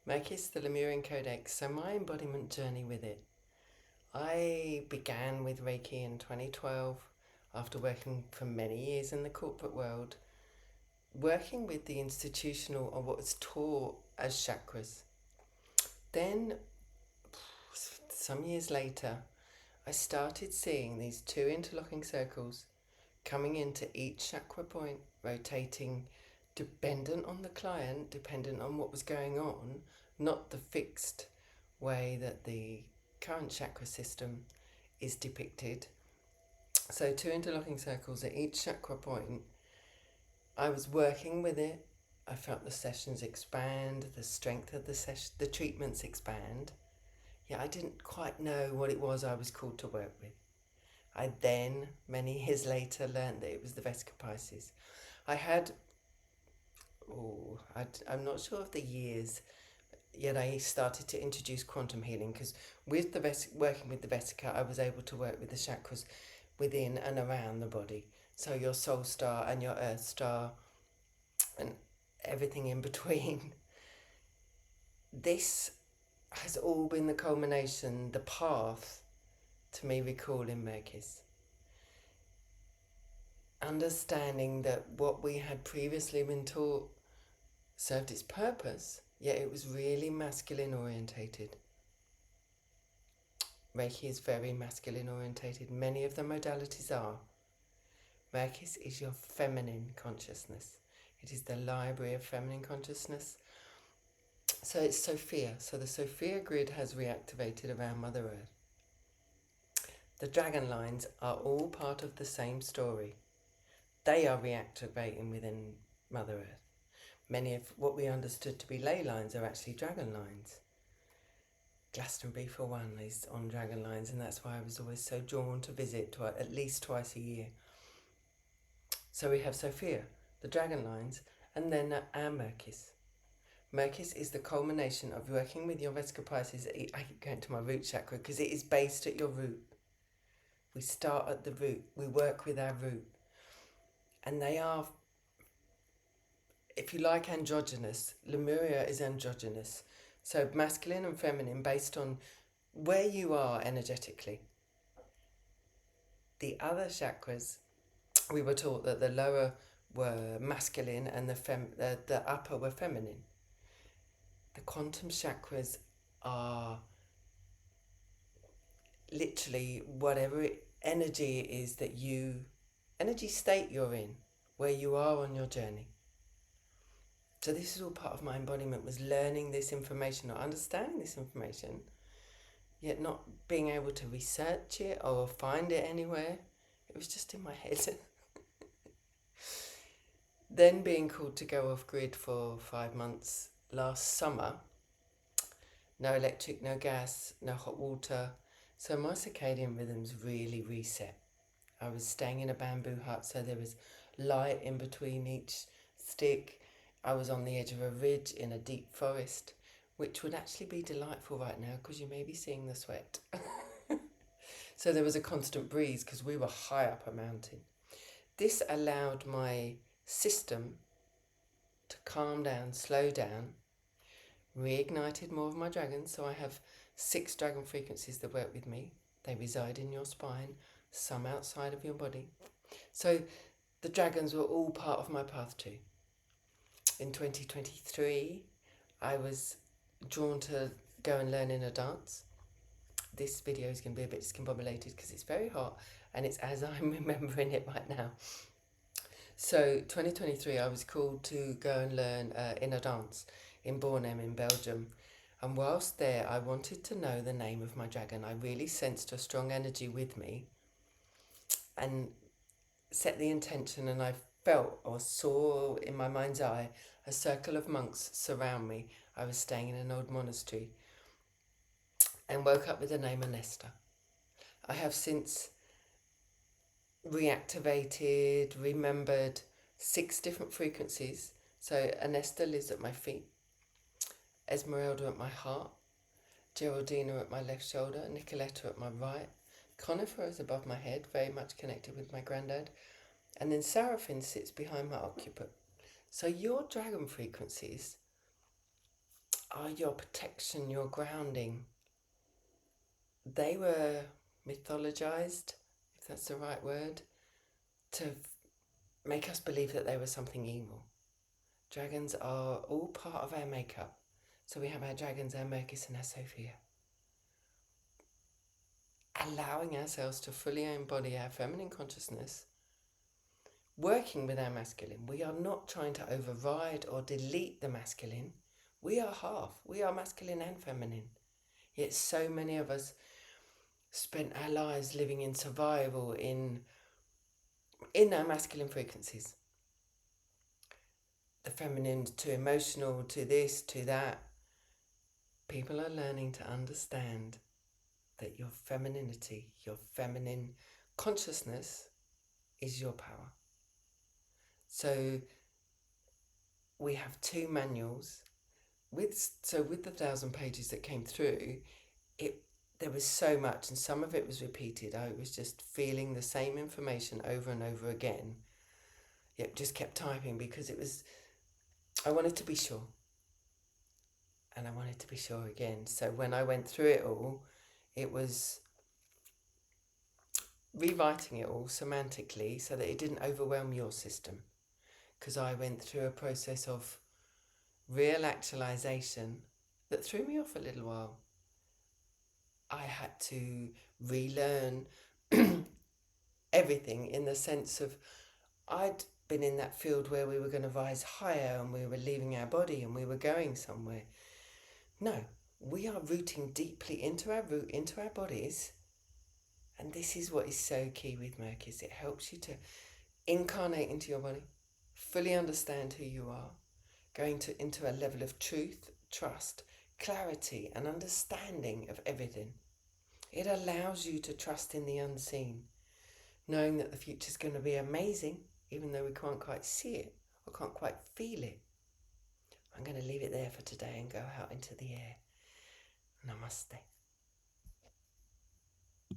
Merkis, the Lemurian Codex. So my embodiment journey with it. I began with Reiki in 2012 after working for many years in the corporate world, working with the institutional or what's taught as chakras. Then, some years later, I started seeing these two interlocking circles coming into each chakra point, rotating dependent on the client, dependent on what was going on, not the fixed way that the current chakra system is depicted. So two interlocking circles at each chakra point. I was working with it. I felt the sessions expand, the strength of the treatments expand. Yeah, I didn't quite know what it was I was called to work with. I then, many years later, learned that it was the Vesica Pisces. I'm not sure of the years, yet I started to introduce quantum healing, because with working with the Vesica, I was able to work with the chakras within and around the body. So your soul star and your earth star and everything in between. This has all been the culmination, the path to me recalling Merkis. Understanding that what we had previously been taught served its purpose, yet it was really masculine orientated. Reiki is very masculine orientated. Many of the modalities are. Merkis is your feminine consciousness. It is the library of feminine consciousness. So it's Sophia. So the Sophia grid has reactivated around Mother Earth. The dragon lines are all part of the same story. They are reactivating within Mother Earth. Many of what we understood to be ley lines are actually dragon lines. Glastonbury, for one, is on dragon lines, and that's why I was always so drawn to visit at least twice a year. So we have Sophia, the dragon lines, and then our Merkis. Merkis is the culmination of working with your Vesica Pisces. I keep going to my root chakra because it is based at your root. We start at the root. We work with our root. And they are, if you like, androgynous. Lemuria is androgynous. So masculine and feminine based on where you are energetically. The other chakras, we were taught that the lower were masculine and the upper were feminine. The quantum chakras are literally whatever energy it is that energy state you're in, where you are on your journey. So this is all part of my embodiment, was learning this information or understanding this information, yet not being able to research it or find it anywhere. It was just in my head. Then being called to go off grid for 5 months last summer. No electric, no gas, no hot water. So my circadian rhythms really reset. I was staying in a bamboo hut, so there was light in between each stick. I was on the edge of a ridge in a deep forest, which would actually be delightful right now because you may be seeing the sweat. So there was a constant breeze because we were high up a mountain. This allowed my system to calm down, slow down, reignited more of my dragons. So I have 6 dragon frequencies that work with me. They reside in your spine, some outside of your body. So the dragons were all part of my path too. In 2023, I was drawn to go and learn in a dance. This video is going to be a bit discombobulated because it's very hot and it's as I'm remembering it right now. So 2023, I was called to go and learn in a dance in Bornem in Belgium. And whilst there, I wanted to know the name of my dragon. I really sensed a strong energy with me and set the intention, and I felt or saw in my mind's eye a circle of monks surround me. I was staying in an old monastery and woke up with the name Anesta. I have since reactivated, remembered 6 different frequencies. So Anesta lives at my feet, Esmeralda at my heart, Geraldina at my left shoulder, Nicoletta at my right, Conifer is above my head, very much connected with my granddad, and then Seraphim sits behind my occiput. So your dragon frequencies are your protection, your grounding. They were mythologized, if that's the right word, to make us believe that they were something evil. Dragons are all part of our makeup. So we have our dragons, our Merkis and our Sophia. Allowing ourselves to fully embody our feminine consciousness, working with our masculine. We are not trying to override or delete the masculine. We are half. We are masculine and feminine. Yet so many of us spent our lives living in survival, in our masculine frequencies. The feminine to emotional, to this, to that. People are learning to understand that your femininity, your feminine consciousness is your power. So we have 2 manuals. With the 1,000 pages that came through, there was so much, and some of it was repeated. I was just feeling the same information over and over again. Yet just kept typing because I wanted to be sure. And I wanted to be sure again. So when I went through it all, it was rewriting it all semantically so that it didn't overwhelm your system. Because I went through a process of real actualization that threw me off a little while. I had to relearn everything, in the sense of I'd been in that field where we were going to rise higher and we were leaving our body and we were going somewhere. No, we are rooting deeply into our root, into our bodies. And this is what is so key with Merkis. It helps you to incarnate into your body, fully understand who you are, going into a level of truth, trust, clarity and understanding of everything. It allows you to trust in the unseen, knowing that the future is going to be amazing, even though we can't quite see it or can't quite feel it. I'm going to leave it there for today and go out into the air. Namaste.